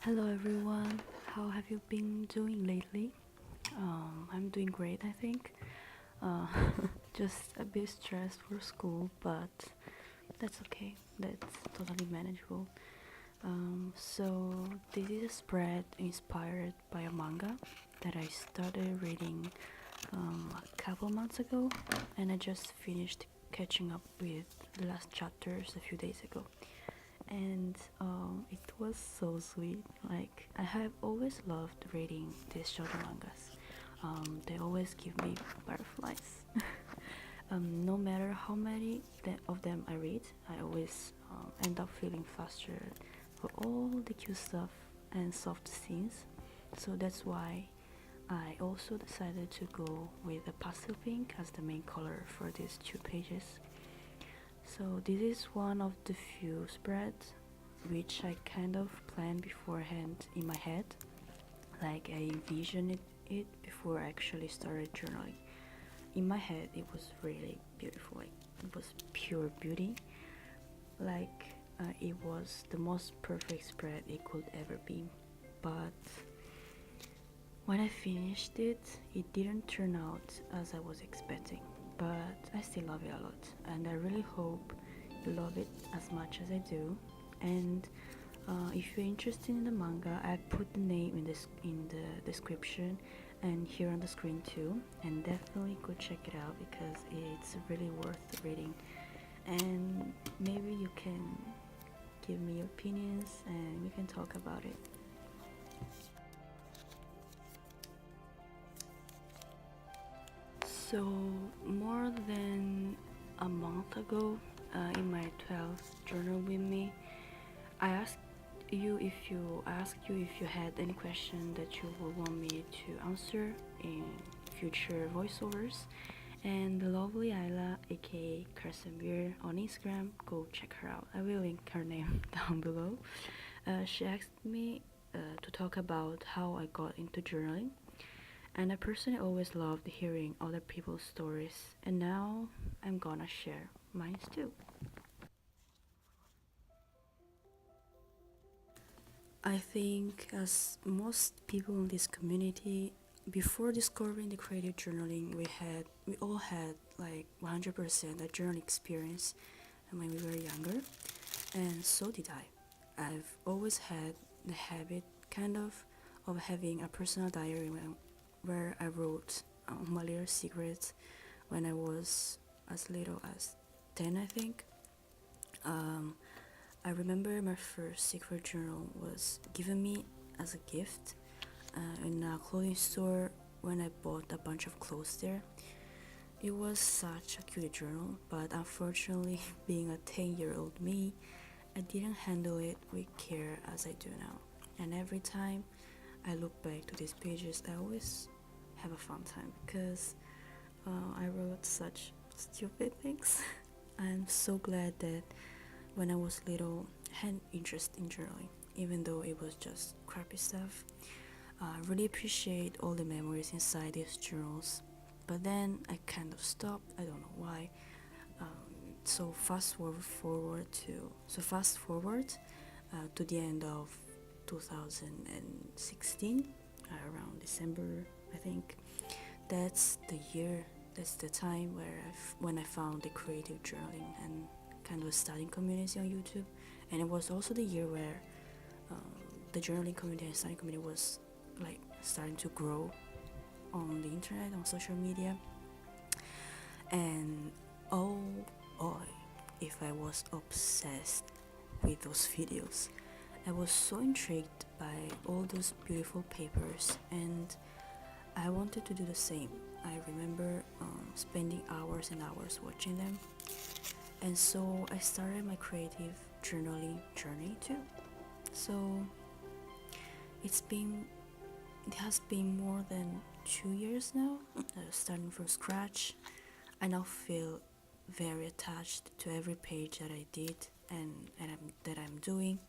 Hello everyone, how have you been doing lately? I'm doing great, I think. Uh, just a bit stressed for school, but that's okay. That's totally manageable. So this is a spread inspired by a manga that I started reading a couple months ago, and I just finished catching up with the last chapters a few days ago. And it was so sweet. Like, I have always loved reading these short mangas. They always give me butterflies. No matter how many of them I read, I always end up feeling faster for all the cute stuff and soft scenes. So that's why I also decided to go with a pastel pink as the main color for these two pages. So this is one of the few spreads which I kind of planned beforehand in my head, like I envisioned it before I actually started journaling. In my head it was really beautiful, like it was pure beauty, like it was the most perfect spread it could ever be. But when I finished it, it didn't turn out as I was expecting, but I still love it a lot, and I really hope you love it as much as I do. And if you're interested in the manga, I put the name in the description and here on the screen too, and definitely go check it out because it's really worth reading. And maybe you can give me your opinions and we can talk about it. So, more than a month ago, in my 12th journal with me, I asked you if you had any question that you would want me to answer in future voiceovers. And the lovely Ayla, aka Carson Beer, on Instagram, go check her out. I will link her name down below. She asked me to talk about how I got into journaling, and I personally always loved hearing other people's stories, and now I'm gonna share mine too. I think, as most people in this community, before discovering the creative journaling, we all had like 100% a journal experience when we were younger, and so did I. I've always had the habit, kind of having a personal diary where I wrote my little secrets when I was as little as 10, I think. Um, I remember my first secret journal was given me as a gift in a clothing store when I bought a bunch of clothes there. It was such a cute journal, but unfortunately, being a 10-year-old me, I didn't handle it with care as I do now. And every time I look back to these pages, I always have a fun time because I wrote such stupid things. I'm so glad that when I was little, I had interest in journaling, even though it was just crappy stuff. I really appreciate all the memories inside these journals, but then I kind of stopped. I don't know why. So fast forward to the end of 2016, around December, I think. That's the year. That's the time when I found the creative journaling and kind of a studying community on YouTube, and it was also the year where the journaling community and studying community was like starting to grow on the internet, on social media. And oh boy, if I was obsessed with those videos. I was so intrigued by all those beautiful papers, and I wanted to do the same. I remember spending hours and hours watching them, and so I started my creative journaling journey too. So it's been it has been more than 2 years now, starting from scratch. I now feel very attached to every page that I did that I'm doing.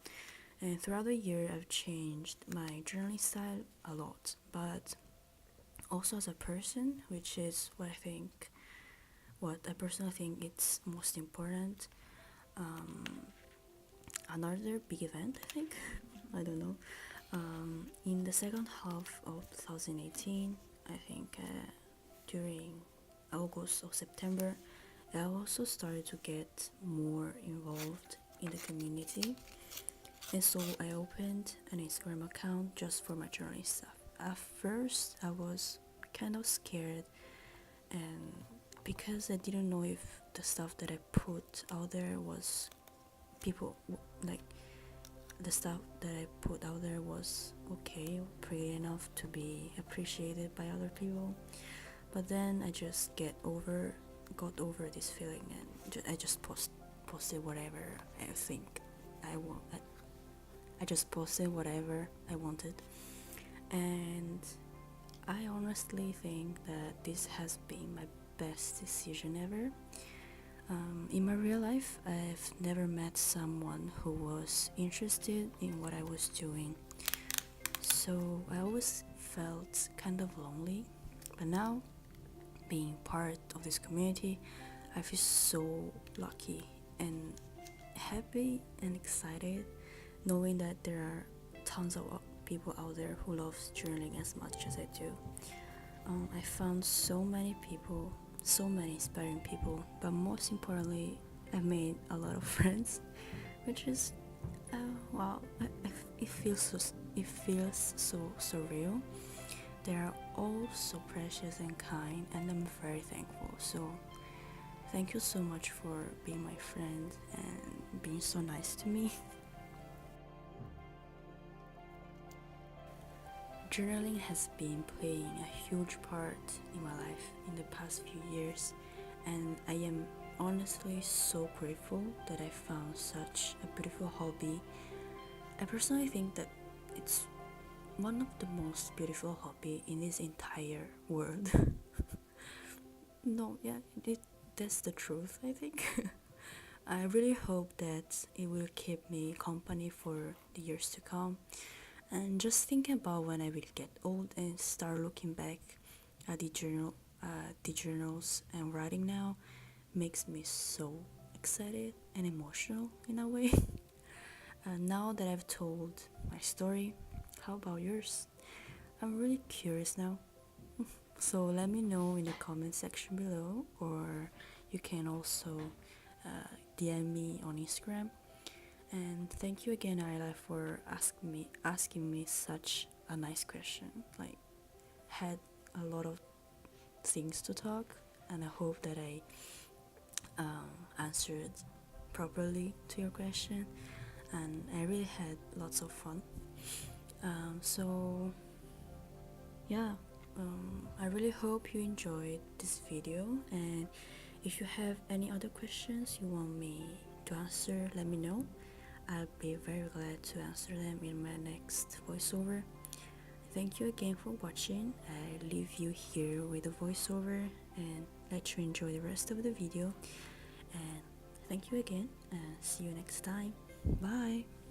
And throughout the year, I've changed my journaling style a lot, but also as a person, which is what I personally think it's most important. Um, Another big event, I think, I don't know, In the second half of 2018, I think during August or September, I also started to get more involved in the community, and so I opened an Instagram account just for my journaling stuff. At first, I was kind of scared, and because I didn't know if the stuff that I put out there was people like the stuff that I put out there was okay, pretty enough to be appreciated by other people. But then I just got over this feeling, and I just posted whatever I think I want. I just posted whatever I wanted, and I honestly think that this has been my best decision ever. In my real life, I've never met someone who was interested in what I was doing, so I always felt kind of lonely. But now, being part of this community, I feel so lucky and happy and excited knowing that there are tons of people out there who love journaling as much as I do. I found so many people, so many inspiring people, but most importantly, I made a lot of friends, which is wow. It feels so surreal. They are all so precious and kind, and I'm very thankful. So thank you so much for being my friend and being so nice to me. Journaling has been playing a huge part in my life in the past few years, and I am honestly so grateful that I found such a beautiful hobby. I personally think that it's one of the most beautiful hobby in this entire world. No, yeah, that's the truth, I think. I really hope that it will keep me company for the years to come. And just thinking about when I will get old and start looking back at the journals and writing now makes me so excited and emotional in a way. Now that I've told my story, how about yours? I'm really curious now. So let me know in the comment section below, or you can also DM me on Instagram. And thank you again, Ayla, for asking me such a nice question. Like, had a lot of things to talk, and I hope that I answered properly to your question. And I really had lots of fun. So yeah, I really hope you enjoyed this video. And if you have any other questions you want me to answer, let me know. I'll be very glad to answer them in my next voiceover. Thank you again for watching. I leave you here with a voiceover and let you enjoy the rest of the video. And thank you again, and see you next time. Bye!